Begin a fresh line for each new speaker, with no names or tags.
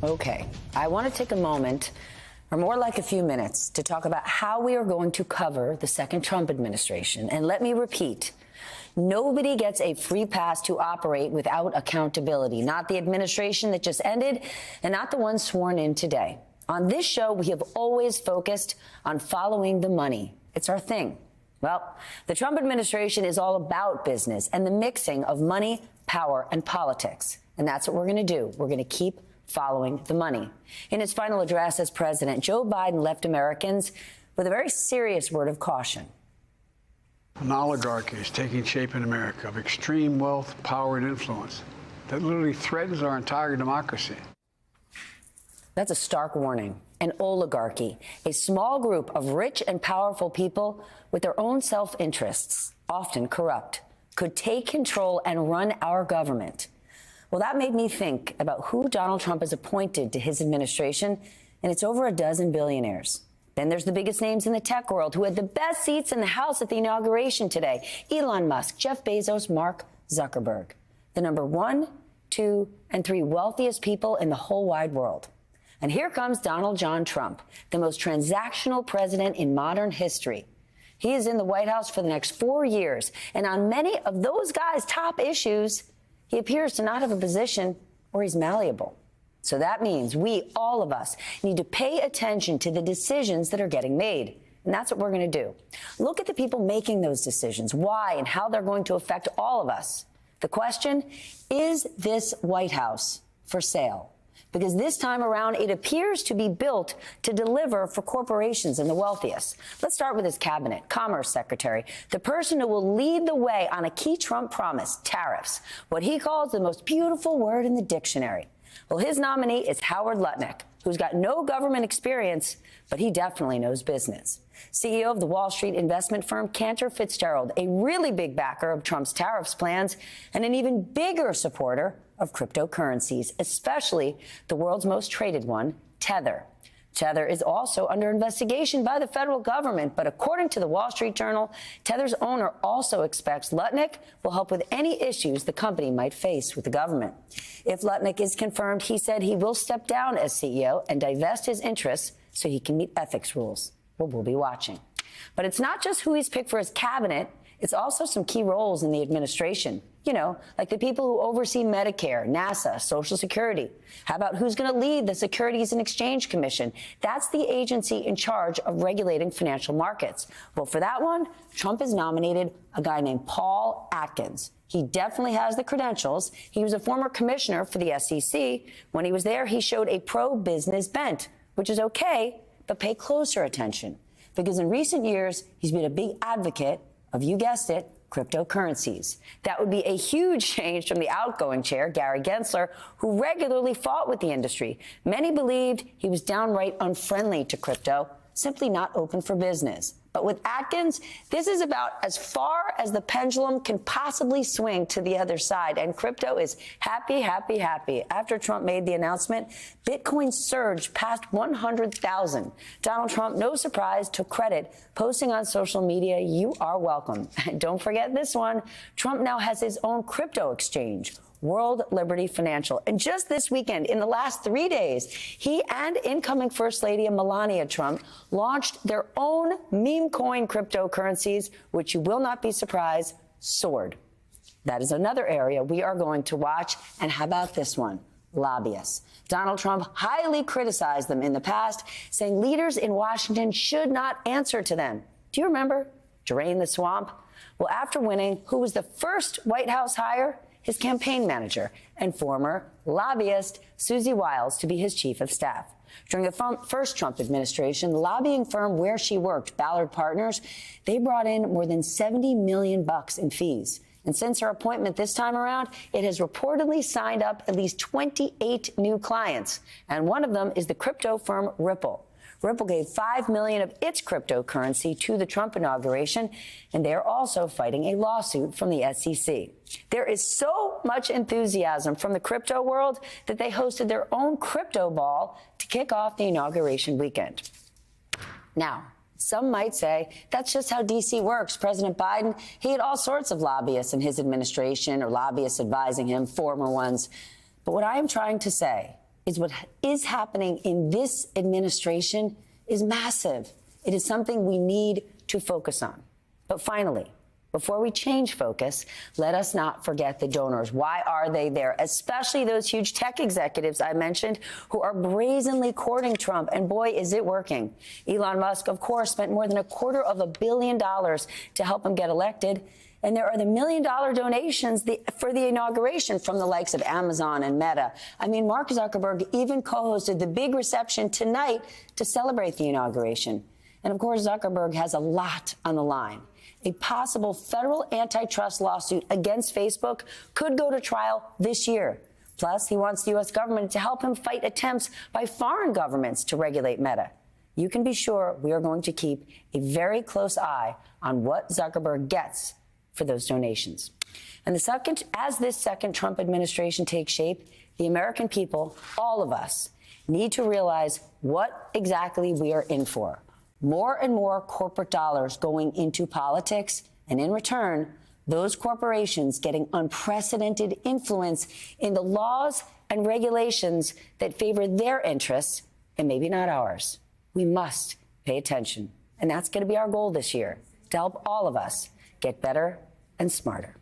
Okay, I want to take a moment, or more like a few minutes, to talk about how we are going to cover the second Trump administration. And let me repeat, nobody gets a free pass to operate without accountability, not the administration that just ended and not the one sworn in today. On this show, we have always focused on following the money. It's our thing. Well, the Trump administration is all about business and the mixing of money, power, and politics. And that's what we're going to do. We're going to keep following the money. In his final address as president, Joe Biden left Americans with a very serious word of caution.
An oligarchy is taking shape in America of extreme wealth, power, and influence that literally threatens our entire democracy.
That's a stark warning. An oligarchy, a small group of rich and powerful people with their own self-interests, often corrupt, could take control and run our government. Well, that made me think about who Donald Trump has appointed to his administration, and it's over a dozen billionaires. Then there's the biggest names in the tech world who had the best seats in the House at the inauguration today: Elon Musk, Jeff Bezos, Mark Zuckerberg, the number 1, 2, and 3 wealthiest people in the whole wide world. And here comes Donald John Trump, the most transactional president in modern history. He is in the White House for the next 4 years, and on many of those guys' top issues, he appears to not have a position, or he's malleable. So that means we, all of us, need to pay attention to the decisions that are getting made. And that's what we're going to do. Look at the people making those decisions, why and how they're going to affect all of us. The question, is this White House for sale? Because this time around, it appears to be built to deliver for corporations and the wealthiest. Let's start with his cabinet, Commerce Secretary, the person who will lead the way on a key Trump promise, tariffs, what he calls the most beautiful word in the dictionary. Well, his nominee is Howard Lutnick, who's got no government experience, but he definitely knows business. CEO of the Wall Street investment firm Cantor Fitzgerald, a really big backer of Trump's tariffs plans, and an even bigger supporter of cryptocurrencies, especially the world's most traded one, Tether. Tether is also under investigation by the federal government, but according to the Wall Street Journal, Tether's owner also expects Lutnick will help with any issues the company might face with the government. If Lutnick is confirmed, he said he will step down as CEO and divest his interests so he can meet ethics rules. Well, we'll be watching. But it's not just who he's picked for his cabinet. It's also some key roles in the administration. You know, like the people who oversee Medicare, NASA, Social Security. How about who's going to lead the Securities and Exchange Commission? That's the agency in charge of regulating financial markets. Well, for that one, Trump has nominated a guy named Paul Atkins. He definitely has the credentials. He was a former commissioner for the SEC. When he was there, he showed a pro-business bent, which is okay, but pay closer attention. Because in recent years, he's been a big advocate of, you guessed it, cryptocurrencies. That would be a huge change from the outgoing chair, Gary Gensler, who regularly fought with the industry. Many believed he was downright unfriendly to crypto, simply not open for business. But with Atkins, this is about as far as the pendulum can possibly swing to the other side. And crypto is happy, happy, happy. After Trump made the announcement, Bitcoin surged past 100,000. Donald Trump, no surprise, took credit, posting on social media, "You are welcome." And don't forget this one. Trump now has his own crypto exchange, World Liberty Financial. And just this weekend, in the last 3 days, he and incoming First Lady Melania Trump launched their own meme coin cryptocurrencies, which you will not be surprised, soared. That is another area we are going to watch. And how about this one? Lobbyists. Donald Trump highly criticized them in the past, saying leaders in Washington should not answer to them. Do you remember? Drain the swamp. Well, after winning, who was the first White House hire? His campaign manager and former lobbyist Susie Wiles to be his chief of staff. During the first Trump administration, the lobbying firm where she worked, Ballard Partners, they brought in more than $70 million in fees. And since her appointment this time around, it has reportedly signed up at least 28 new clients. And one of them is the crypto firm Ripple. Ripple gave $5 million of its cryptocurrency to the Trump inauguration, and they are also fighting a lawsuit from the SEC. There is so much enthusiasm from the crypto world that they hosted their own crypto ball to kick off the inauguration weekend. Now, some might say that's just how D.C. works. President Biden, he had all sorts of lobbyists in his administration or lobbyists advising him, former ones. But what I am trying to say is what is happening in this administration is massive. It is something we need to focus on. But finally, before we change focus, let us not forget the donors. Why are they there? Especially those huge tech executives I mentioned who are brazenly courting Trump. And boy, is it working. Elon Musk, of course, spent more than $250 million to help him get elected. And there are the $1 million donations for the inauguration from the likes of Amazon and Meta. I mean, Mark Zuckerberg even co-hosted the big reception tonight to celebrate the inauguration. And of course, Zuckerberg has a lot on the line. A possible federal antitrust lawsuit against Facebook could go to trial this year. Plus, he wants the U.S. government to help him fight attempts by foreign governments to regulate Meta. You can be sure we are going to keep a very close eye on what Zuckerberg gets for those donations. And as this second Trump administration takes shape, the American people, all of us, need to realize what exactly we are in for. More and more corporate dollars going into politics, and in return, those corporations getting unprecedented influence in the laws and regulations that favor their interests and maybe not ours. We must pay attention. And that's going to be our goal this year, to help all of us get better and smarter.